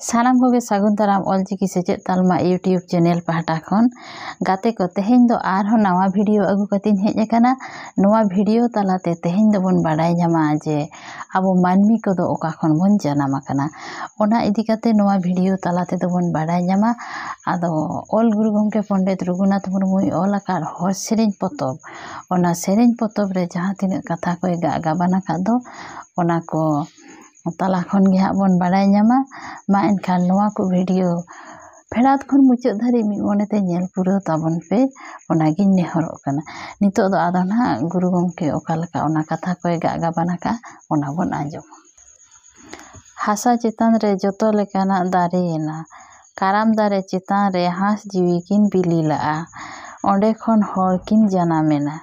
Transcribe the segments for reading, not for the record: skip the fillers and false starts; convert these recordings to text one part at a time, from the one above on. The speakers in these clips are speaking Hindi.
सानाम कोगे सागुन दाराम ऑलचिकी सेचेद तालमा यूट्यूब चैनल पाहटा खन गाते को तेहेñ दो आरहो नवा वीडियो अगु कतिन हेज अकाना। नवा वीडियो तालाते तेहेñ दो बोन बाडाय जामा जे आबो मानमी को दो ओका खन बोन जनाम अकाना। ओना इदी काते नवा वीडियो तालाते दो बोन बाडाय जामा। आदो ऑल गुरु गंके पंडित रघुनाथ मुर्मुई ऑल आकार हर सेरेñ पतब ओना सेरेñ पतब रे जहाँ तिनाक कथा कोय गाबाना का दो ओना को तला खन गे हां बोन बाडाय जामा। मा एनखान नवा को वीडियो फेड़ात खन मुचाद धारी मिद मनेते नेल पुराव ताबन पे ओनागिन नेहरक काना। नितो दो आदो ना गुरु गंके ओका लेका ओना कथा कोय गाबाना का ओना बोन आंजम। हासा चेतान रे जतो लेकाना दारेना काराम दारे चेतान रे हांस जीवी किन बिली लाआ ओंडे खन हर किन जानामेना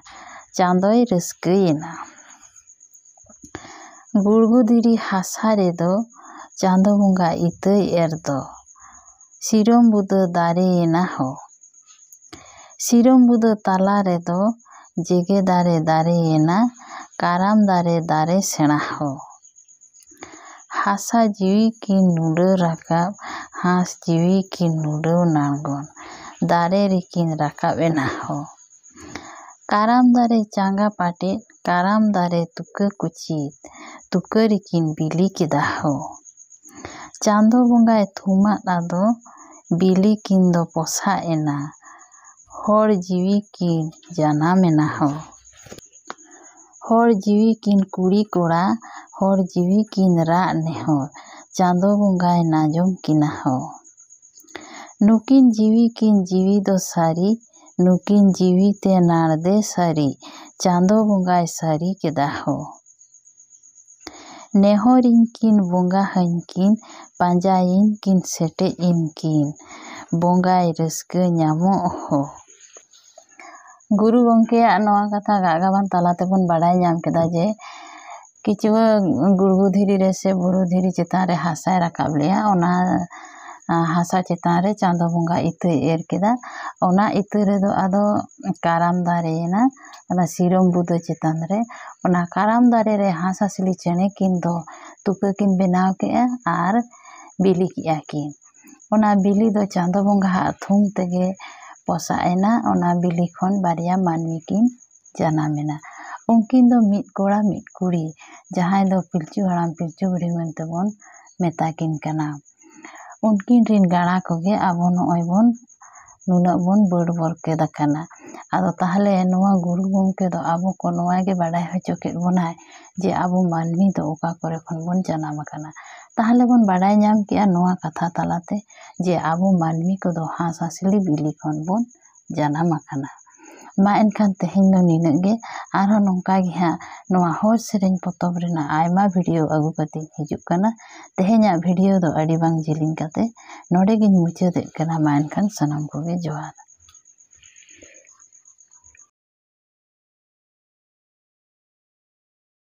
चांदोय रस्कयेना। गुड़गु दिरी हासा रे दो चांदो बंगा इतय एर दो सिरम बुदा दारेना हो। सिरम बुदा ताला रे दो जेगे दारे दारेना काराम दारे दारे सेना हो। हासा जीवी की नुडो राकाब हांस जीवी की नुडो नांगन दारे रिकिन राकाब एना हो। काराम दारे चांगा पाटे काराम दारे तुका कुचित तुका रिकिन बिली केदा हो। चांदो बंगाय थुमाद आदो बिली किन दो पोसा एना हर जीवी किन जानामेना हो। हर जीवी किन कुड़ी कोड़ा हर जीवी किन राग नेहर चांदो बंगाय नाजम किना हो। नुकिन जीवी दो सारी नुकिन जीवी ते नारदे सारी चांदो बंगाय सारी केदा हो। नेहरिन किन बंगा हनकिन पांजाइन किन सेटेज इनकिन बंगाय रस्का ᱧᱟᱢᱚᱜ हो। गुरु गंके नवा कथा गागाबान तालाते बोन बाडाय ᱧᱟᱢ केदा जे किचुआ गुड़गु धीरी रे से बुरु धीरी चेतान रे हासाय राकाब लेया ओना हासा चेतान रे चांदो बंगा इतय एर केदा। ओना इतय रे दो आदो काराम दारेना ओना सिरम बुदा चेतान रे ओना काराम दारे रे हांस हासली चेणे किन दो तुका किन बेनाव केआ आर बिली किया किन। ओना बिली दो चांदो बंगा हा थुम तेगे पोसाएना ओना बिली खन बारिया मानवी किन जानामेना। उनकिन दो मिद कोड़ा मिद कुड़ी जहां दो पिलचु हड़ाम पिलचु बुढ़ी मेनते बोन मेताकिन काना। उनकिन रिन गाड़ा कोगे आबो नोय बोन नुना बोन बड़ बरकेदा काना। आदो ताहले नवा गुरु गंके दो आबो को नवा गे बाडाय होचो केद बोनाय जे आबो मानवी दो ओका करे खन बोन जानाम अकाना। ताहले बोन बाडाय ᱧᱟᱢ केआ नवा कथा तालाते जे आबो मानवी को दो हांस हासली बिली खन बोन जानाम अकाना। मा एनखान तेहेñ दो निनाग गे आरहो नोंका गे हां नवा हर सेरेñ पतब रेना आयमा वीडियो अगु कते हिजुग काना। तेहेñा वीडियो दो अड़ी बांग जिलिंग काते नोडे गिन मुचादेद काना। मा एनखान सनाम कोगे जोहार।